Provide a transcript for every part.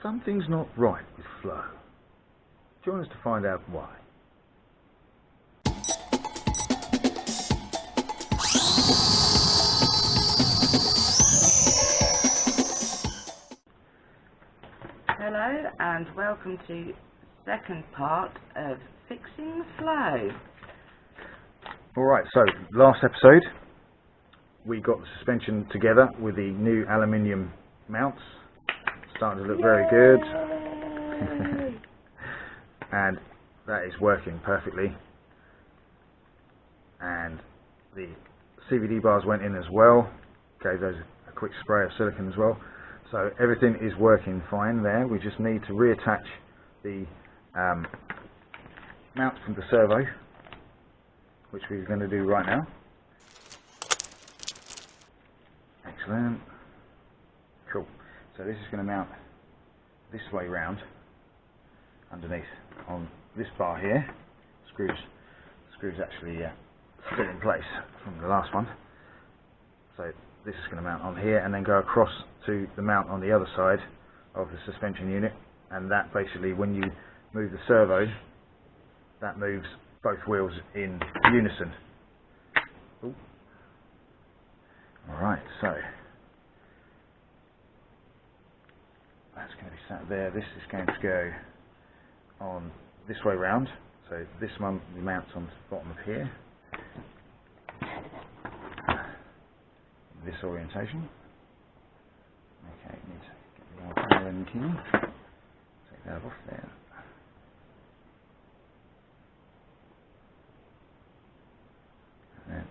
Something's not right with flow. Join us to find out why. Hello and welcome to the second part of Fixing the Flow. Alright, so last episode we got the suspension together with the new aluminium mounts. Starting to look very good. And that is working perfectly. And the CVD bars went in as well. Gave those a quick spray of silicone as well. So everything is working fine there. We just need to reattach the mount from the servo, which we're going to do right now. Excellent. Cool. So this is going to mount this way round underneath on this bar here. Screws actually still in place from the last one. So this is going to mount on here and then go across to the mount on the other side of the suspension unit, and that basically, when you move the servo, that moves both wheels in unison. Alright, so that's going to be sat there. This is going to go on this way round. So this one mounts on the bottom of here. This orientation. Okay, need to get the old Allen key. Take that off there. And then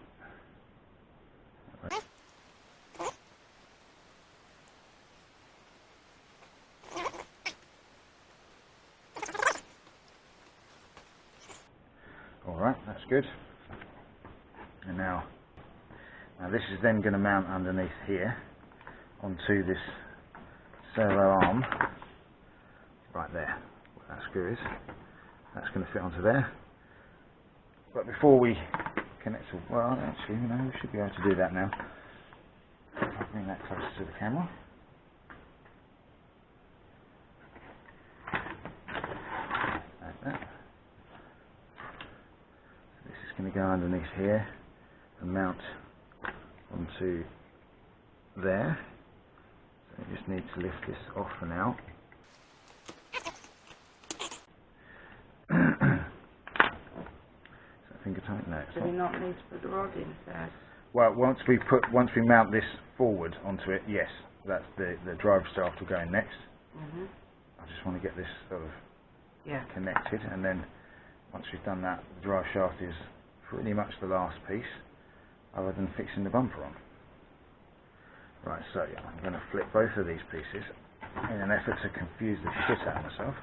alright, that's good. And now this is then going to mount underneath here onto this servo arm right there. Where that screw is. That's going to fit onto there. But before we connect to, well, actually, we should be able to do that now. I'll bring that closer to the camera. Like that. So this is going to go underneath here and mount onto there. So I just need to lift this off for now. Is that finger tight? No. Do we not need to put the rod in first? Well, once we mount this forward onto it, yes, that's the Driveshaft will go in next. I just want to get this sort of connected, and then once we've done that, the Driveshaft is pretty much the last piece, other than fixing the bumper on. Right, so I'm going to flip both of these pieces in an effort to confuse the shit out of myself.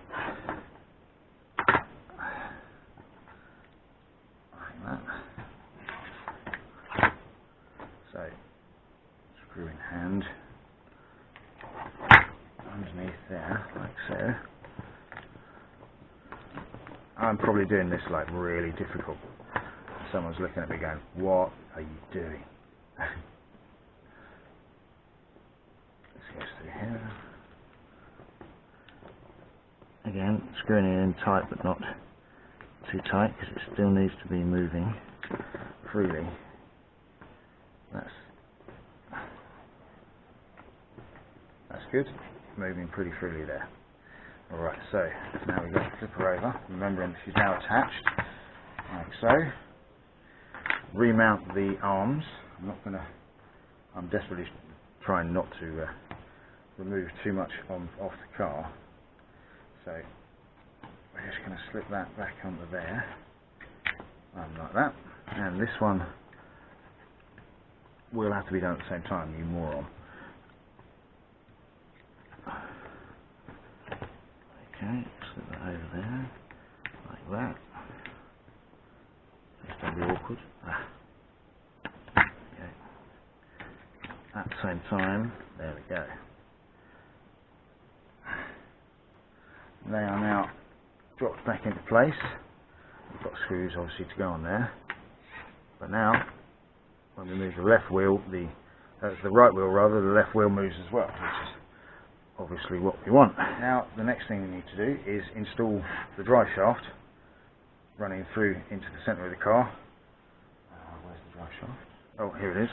Like that. So, screw in hand underneath there, like so. I'm probably doing this like really difficult. Someone's looking at me going, "What are you doing?" This goes through here. Again, screwing it in tight, but not too tight, because it still needs to be moving freely. That's good. Moving pretty freely there. Alright, so now we've got to flip her over, remembering she's now attached, like so. Remount the arms. I'm desperately trying not to remove too much off the car. So we're just going to slip that back onto there, like that. And this one will have to be done at the same time, you moron. Okay, slip that over there, like that. Just don't be awkward. Okay. At the same time, there we go. They are now dropped back into place. We've got screws obviously to go on there. But now, when we move the left wheel, the right wheel rather, the left wheel moves as well, which is obviously what we want. Now the next thing we need to do is install the drive shaft running through into the centre of the car. Where's the drive shaft? Oh, here it is.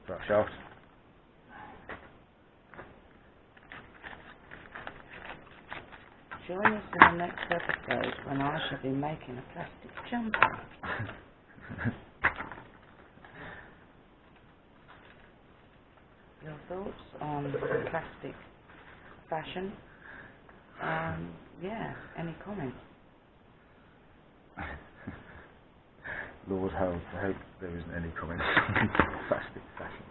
Drive shaft. Join us in the next episode when I shall be making a plastic jumper. Your thoughts on plastic fashion? Yeah, any comments? Lord Harold, I hope there isn't any comments on plastic fashion.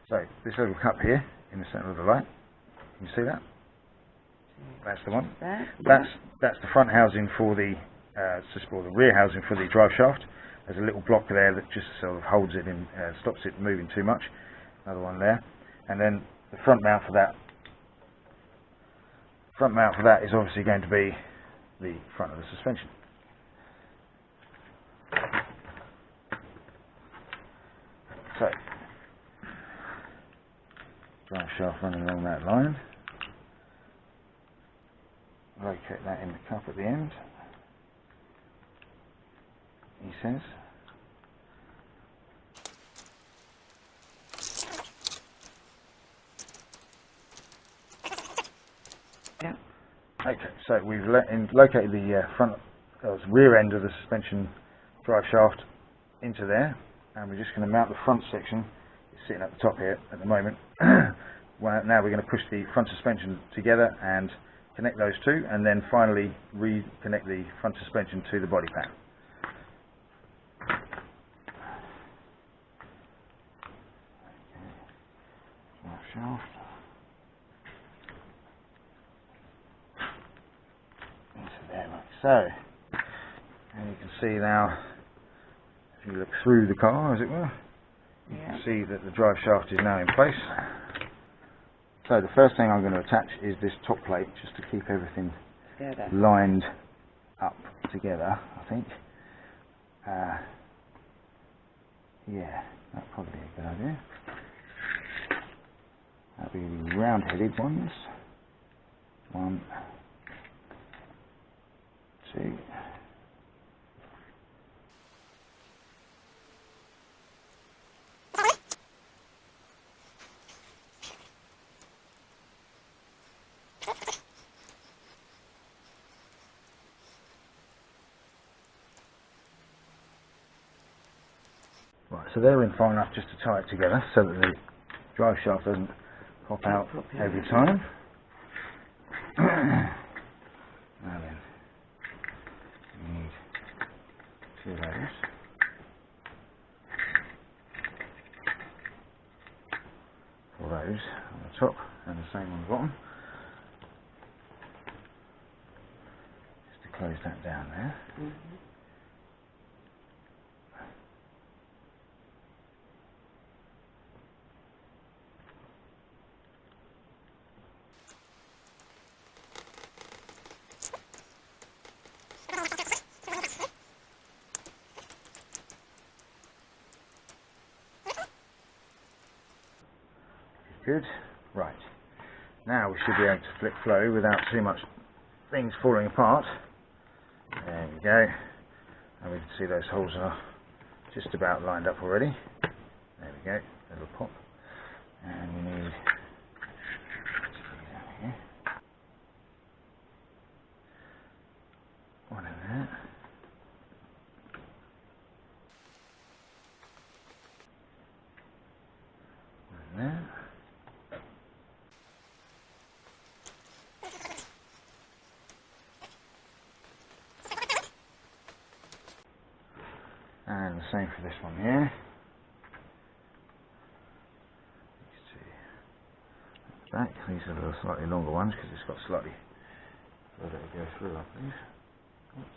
So, this little cup here in the centre of the light, can you see that? That's the one. That's the front housing for the or the rear housing for the drive shaft. There's a little block there that just sort of holds it in, stops it moving too much. Another one there, and then the front mount for that. Front mount for that is obviously going to be the front of the suspension. So, drive shaft running along that line. Locate that in the cup at the end, he says. Yeah. Okay, so we've located the rear end of the suspension drive shaft into there, and we're just going to mount the front section. It's sitting at the top here at the moment. Now we're going to push the front suspension together and connect those two, and then finally reconnect the front suspension to the body pack. Shaft. Into there like so. And you can see now, if you look through the car, as it were, you can see that the drive shaft is now in place. So the first thing I'm going to attach is this top plate, just to keep everything lined up together, I think. Yeah, that's probably a good idea. That'll be the round-headed ones. 1, 2. Right, so they're in far enough just to tie it together so that the drive shaft doesn't pop out every time. Now then, we need 2 of those. For those on the top and the same on the bottom. Just to close that down there. Good. Right. Now we should be able to flip flow without too much things falling apart. There we go. And we can see those holes are just about lined up already. There we go. A little pop. And we need here. One in there. One in there. And the same for this one here. Back. These are the slightly longer ones because it's got slightly further to go through, I believe. Okay.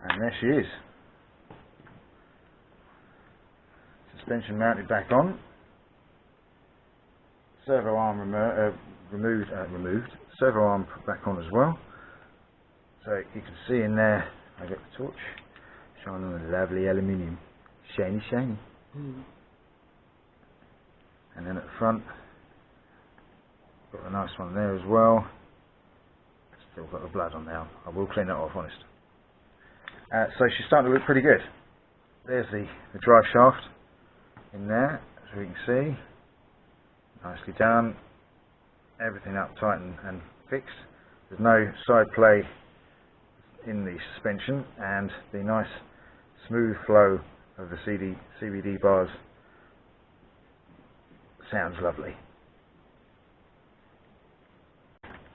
And there she is. Suspension mounted back on. Servo arm removed. Servo arm put back on as well. So you can see in there, I got the torch shining on the lovely aluminium. Shiny, shiny. And then at the front, got a nice one there as well. Still got the blood on there. I will clean that off, honest. So she's starting to look pretty good. There's the drive shaft in there, as we can see. Nicely done. Everything up tight and fixed. There's no side play in the suspension, and the nice smooth flow of the CVD bars sounds lovely.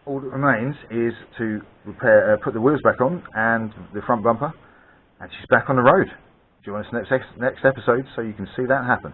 All that remains is to put the wheels back on and the front bumper, and she's back on the road. Join us next episode so you can see that happen.